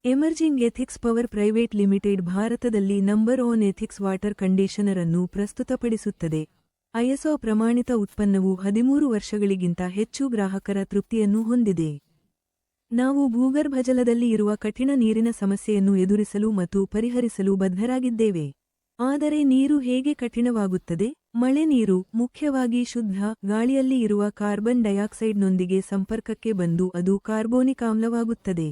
Emerging ethics power private limited ಭಾರತದಲ್ಲಿ number one ethics water conditioner ಅನ್ನು ಪ್ರಸ್ತುತಪಡಿಸುತ್ತದೆ. ISO ಪ್ರಮಾಣಿತ ಉತ್ಪನ್ನವು 13 ವರ್ಷಗಳಿಗಿಂತ ಹೆಚ್ಚು ಗ್ರಾಹಕರ ತೃಪ್ತಿಯನ್ನು ಹೊಂದಿದೆ. ನಾವು ಭೂಗರ್ಭಜಲದಲ್ಲಿ ಇರುವ ಕಠಿಣ ನೀರಿನ ಸಮಸ್ಯೆಯನ್ನು ಎದುರಿಸಲು ಮತ್ತು ಪರಿಹರಿಸಲು ಬದ್ಧರಾಗಿದ್ದೇವೆ. ಆದರೆ ನೀರು ಹೇಗೆ ಕಠಿಣವಾಗುತ್ತದೆ? ಮಳೆ ನೀರು, ಮುಖ್ಯವಾಗಿ ಶುದ್ಧ ಗಾಳಿಯಲ್ಲಿ ಇರುವ ಕಾರ್ಬನ್ ಡೈಆಕ್ಸೈಡ್ನೊಂದಿಗೆ ಸಂಪರ್ಕಕ್ಕೆ ಬಂದು ಅದು ಕಾರ್ಬೋನಿಕ್ ಆಮ್ಲವಾಗುತ್ತದೆ.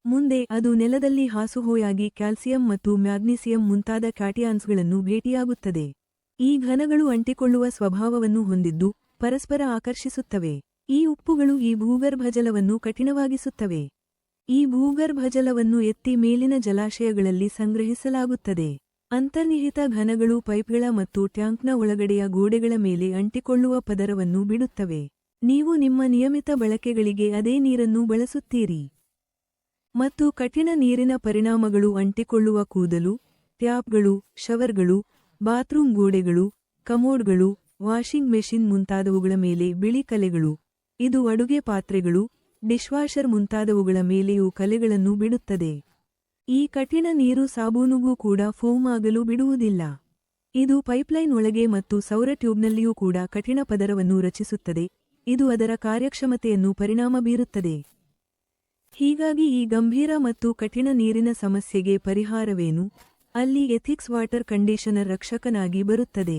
ಮುಂದೆ ಅದು ನೆಲದಲ್ಲಿ ಹಾಸುಹೋಯಾಗಿ ಕ್ಯಾಲ್ಸಿಯಂ ಮತ್ತು ಮ್ಯಾಗ್ನೀಸಿಯಂ ಮುಂತಾದ ಕ್ಯಾಟಿಯಾನ್ಸ್ಗಳನ್ನು ಭೇಟಿಯಾಗುತ್ತದೆ. ಈ ಘನಗಳು ಅಂಟಿಕೊಳ್ಳುವ ಸ್ವಭಾವವನ್ನು ಹೊಂದಿದ್ದು ಪರಸ್ಪರ ಆಕರ್ಷಿಸುತ್ತವೆ. ಈ ಉಪ್ಪುಗಳು ಈ ಭೂಗರ್ಭಜಲವನ್ನು ಕಠಿಣವಾಗಿಸುತ್ತವೆ. ಈ ಭೂಗರ್ಭಜಲವನ್ನು ಎತ್ತಿ ಮೇಲಿನ ಜಲಾಶಯಗಳಲ್ಲಿ ಸಂಗ್ರಹಿಸಲಾಗುತ್ತದೆ. ಅಂತರ್ನಿಹಿತ ಘನಗಳು ಪೈಪ್ಗಳ ಮತ್ತು ಟ್ಯಾಂಕ್ನ ಒಳಗಡೆಯ ಗೋಡೆಗಳ ಮೇಲೆ ಅಂಟಿಕೊಳ್ಳುವ ಪದರವನ್ನು ಬಿಡುತ್ತವೆ. ನೀವು ನಿಮ್ಮ ನಿಯಮಿತ ಬಳಕೆಗಳಿಗೆ ಅದೇ ನೀರನ್ನು ಬಳಸುತ್ತೀರಿ. ಮತ್ತು ಕಠಿಣ ನೀರಿನ ಪರಿಣಾಮಗಳು ಅಂಟಿಕೊಳ್ಳುವ ಕೂದಲು, ಟ್ಯಾಪ್ಗಳು, ಶವರ್ಗಳು, ಬಾತ್ರೂಮ್ ಗೋಡೆಗಳು, ಕಮೋಡ್ಗಳು, ವಾಷಿಂಗ್ ಮೆಷಿನ್ ಮುಂತಾದವುಗಳ ಮೇಲೆ ಬಿಳಿ ಕಲೆಗಳು. ಇದು ಅಡುಗೆ ಪಾತ್ರೆಗಳು, ಡಿಶ್ವಾಷರ್ ಮುಂತಾದವುಗಳ ಮೇಲೆಯೂ ಕಲೆಗಳನ್ನು ಬಿಡುತ್ತದೆ. ಈ ಕಠಿಣ ನೀರು ಸಾಬೂನುಗೂ ಕೂಡ ಫೋಮ್ ಆಗಲು ಬಿಡುವುದಿಲ್ಲ. ಇದು ಪೈಪ್ಲೈನ್ ಒಳಗೆ ಮತ್ತು ಸೌರ ಟ್ಯೂಬ್ನಲ್ಲಿಯೂ ಕೂಡ ಕಠಿಣ ಪದರವನ್ನು ರಚಿಸುತ್ತದೆ. ಇದು ಅದರ ಕಾರ್ಯಕ್ಷಮತೆಯನ್ನು ಪರಿಣಾಮ ಬೀರುತ್ತದೆ. ಹೀಗಾಗಿ ಈ ಗಂಭೀರ ಮತ್ತು ಕಠಿಣ ನೀರಿನ ಸಮಸ್ಯೆಗೆ ಪರಿಹಾರವೇನು? ಅಲ್ಲಿ ಎಥಿಕ್ಸ್ ವಾಟರ್ ಕಂಡೀಷನರ್ ರಕ್ಷಕನಾಗಿ ಬರುತ್ತದೆ.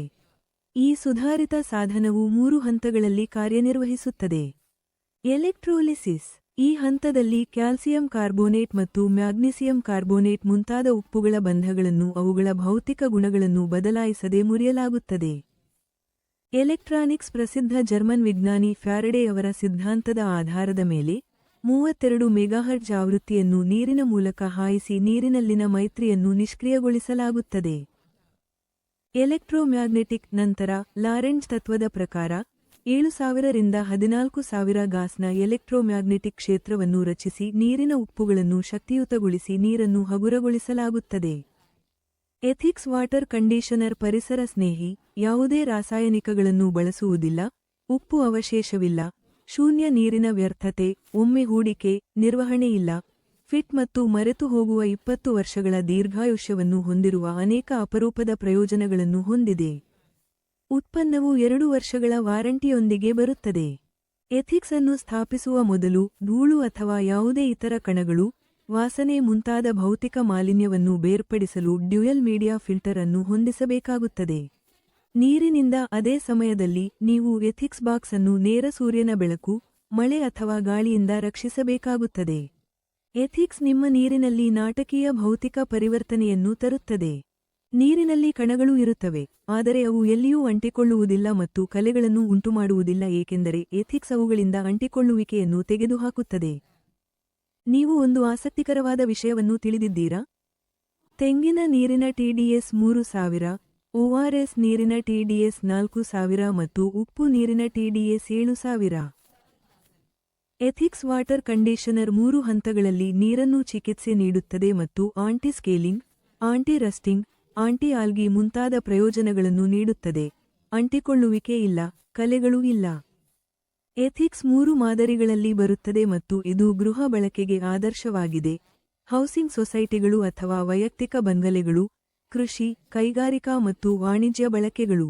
ಈ ಸುಧಾರಿತ ಸಾಧನವು 3 ಹಂತಗಳಲ್ಲಿ ಕಾರ್ಯನಿರ್ವಹಿಸುತ್ತದೆ. ಎಲೆಕ್ಟ್ರೋಲಿಸಿಸ್. ಈ ಹಂತದಲ್ಲಿ ಕ್ಯಾಲ್ಸಿಯಂ ಕಾರ್ಬೋನೇಟ್ ಮತ್ತು ಮ್ಯಾಗ್ನೀಸಿಯಂ ಕಾರ್ಬೋನೇಟ್ ಮುಂತಾದ ಉಪ್ಪುಗಳ ಬಂಧಗಳನ್ನು ಅವುಗಳ ಭೌತಿಕ ಗುಣಗಳನ್ನು ಬದಲಾಯಿಸದೆ ಮುರಿಯಲಾಗುತ್ತದೆ. ಎಲೆಕ್ಟ್ರಾನಿಕ್ಸ್. ಪ್ರಸಿದ್ಧ ಜರ್ಮನ್ ವಿಜ್ಞಾನಿ ಫ್ಯಾರಡೆ ಅವರ ಸಿದ್ಧಾಂತದ ಆಧಾರದ ಮೇಲೆ 32 ಮೆಗಾಹರ್ಟ್ಜ್ ಆವೃತ್ತಿಯನ್ನು ನೀರಿನ ಮೂಲಕ ಹಾಯಿಸಿ ನೀರಿನಲ್ಲಿನ ಮೈತ್ರಿಯನ್ನು ನಿಷ್ಕ್ರಿಯಗೊಳಿಸಲಾಗುತ್ತದೆ. ಎಲೆಕ್ಟ್ರೋಮ್ಯಾಗ್ನೆಟಿಕ್. ನಂತರ ಲಾರೆಂಜ್ ತತ್ವದ ಪ್ರಕಾರ 7000 ರಿಂದ 14000 ಗಾಸ್ನ ಎಲೆಕ್ಟ್ರೋಮ್ಯಾಗ್ನೆಟಿಕ್ ಕ್ಷೇತ್ರವನ್ನು ರಚಿಸಿ ನೀರಿನ ಉಪ್ಪುಗಳನ್ನು ಶಕ್ತಿಯುತಗೊಳಿಸಿ ನೀರನ್ನು ಹಗುರಗೊಳಿಸಲಾಗುತ್ತದೆ. ಎಥಿಕ್ಸ್ ವಾಟರ್ ಕಂಡೀಷನರ್ ಪರಿಸರ ಸ್ನೇಹಿ. ಯಾವುದೇ ರಾಸಾಯನಿಕಗಳನ್ನು ಬಳಸುವುದಿಲ್ಲ, ಉಪ್ಪು ಅವಶೇಷವಿಲ್ಲ, ಶೂನ್ಯ ನೀರಿನ ವ್ಯರ್ಥತೆ, ಒಮ್ಮೆ ಹೂಡಿಕೆ, ನಿರ್ವಹಣೆಯಿಲ್ಲ, ಫಿಟ್ ಮತ್ತು ಮರೆತು ಹೋಗುವ 20 ವರ್ಷಗಳ ದೀರ್ಘಾಯುಷ್ಯವನ್ನು ಹೊಂದಿರುವ ಅನೇಕ ಅಪರೂಪದ ಪ್ರಯೋಜನಗಳನ್ನು ಹೊಂದಿದೆ. ಉತ್ಪನ್ನವು 2 ವರ್ಷಗಳ ವಾರಂಟಿಯೊಂದಿಗೆ ಬರುತ್ತದೆ. ಎಥಿಕ್ಸ್ ಅನ್ನು ಸ್ಥಾಪಿಸುವ ಮೊದಲು ಧೂಳು ಅಥವಾ ಯಾವುದೇ ಇತರ ಕಣಗಳು, ವಾಸನೆ ಮುಂತಾದ ಭೌತಿಕ ಮಾಲಿನ್ಯವನ್ನು ಬೇರ್ಪಡಿಸಲು ಡ್ಯುಯಲ್ ಮೀಡಿಯಾ ಫಿಲ್ಟರ್ ಅನ್ನು ಹೊಂದಿಸಬೇಕಾಗುತ್ತದೆ. ನೀರಿನಿಂದ ಅದೇ ಸಮಯದಲ್ಲಿ ನೀವು ಎಥಿಕ್ಸ್ ಬಾಕ್ಸ್ ಅನ್ನು ನೇರ ಸೂರ್ಯನ ಬೆಳಕು, ಮಳೆ ಅಥವಾ ಗಾಳಿಯಿಂದ ರಕ್ಷಿಸಬೇಕಾಗುತ್ತದೆ. ಎಥಿಕ್ಸ್ ನಿಮ್ಮ ನೀರಿನಲ್ಲಿ ನಾಟಕೀಯ ಭೌತಿಕ ಪರಿವರ್ತನೆಯನ್ನು ತರುತ್ತದೆ. ನೀರಿನಲ್ಲಿ ಕಣಗಳು ಇರುತ್ತವೆ, ಆದರೆ ಅವು ಎಲ್ಲಿಯೂ ಅಂಟಿಕೊಳ್ಳುವುದಿಲ್ಲ ಮತ್ತು ಕಲೆಗಳನ್ನು ಉಂಟುಮಾಡುವುದಿಲ್ಲ ಏಕೆಂದರೆ ಎಥಿಕ್ಸ್ ಅವುಗಳಿಂದ ಅಂಟಿಕೊಳ್ಳುವಿಕೆಯನ್ನು ತೆಗೆದುಹಾಕುತ್ತದೆ. ನೀವು ಒಂದು ಆಸಕ್ತಿಕರವಾದ ವಿಷಯವನ್ನು ತಿಳಿದಿದ್ದೀರಾ? ತೆಂಗಿನ ನೀರಿನ TDS 3000, ORS ನೀರಿನ TDS 4000 ಮತ್ತು ಉಪ್ಪು ನೀರಿನ TDS 7000. ಎಥಿಕ್ಸ್ ವಾಟರ್ ಕಂಡೀಷನರ್ 3 ಹಂತಗಳಲ್ಲಿ ನೀರನ್ನು ಚಿಕಿತ್ಸೆ ನೀಡುತ್ತದೆ ಮತ್ತು anti scaling, anti rusting, anti algae ಮುಂತಾದ ಪ್ರಯೋಜನಗಳನ್ನು ನೀಡುತ್ತದೆ. ಅಂಟಿಕೊಳ್ಳುವಿಕೆ ಇಲ್ಲ, ಕಲೆಗಳು ಇಲ್ಲ. ಎಥಿಕ್ಸ್ 3 ಮಾದರಿಗಳಲ್ಲಿ ಬರುತ್ತದೆ ಮತ್ತು ಇದು ಗೃಹ ಬಳಕೆಗೆ ಆದರ್ಶವಾಗಿದೆ. ಹೌಸಿಂಗ್ ಸೊಸೈಟಿಗಳು ಅಥವಾ ವೈಯಕ್ತಿಕ ಬಂಗಲೆಗಳು, ಕೃಷಿ, ಕೈಗಾರಿಕಾ ಮತ್ತು ವಾಣಿಜ್ಯ ಬಳಕೆಗಳು.